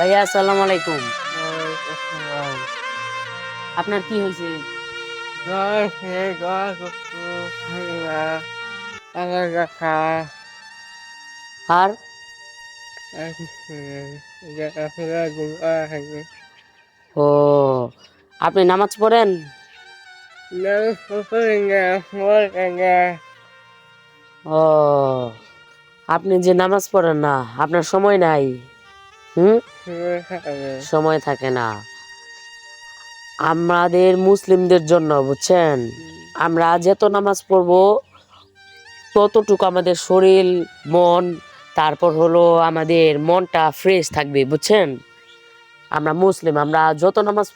ভাইয়া আসসালামু আলাইকুম। আসসালাম। আপনার কি হয়েছে? জ্বর খেয়ে জ্বর করতো ঠান্ডা মাথা ব্যথা আর আর কিছু নেই। আপনারা ঘুম হয়নি। ও আপনি নামাজ পড়েন? না করি না পড়ে না ও আপনি যে নামাজ পড়েন না, আপনার সময় নাই। হুম, শুয়ে থাকে। সময় থাকে না। আমাদের মুসলিমদের জন্য বুঝছেন, আমরা যত নামাজ পড়বো ততটুকু আমাদের শরীর, মন, তারপর হলো আমাদের মনটা ফ্রেশ থাকবে বুঝছেন। আমরা মুসলিম, আমরা যত নামাজ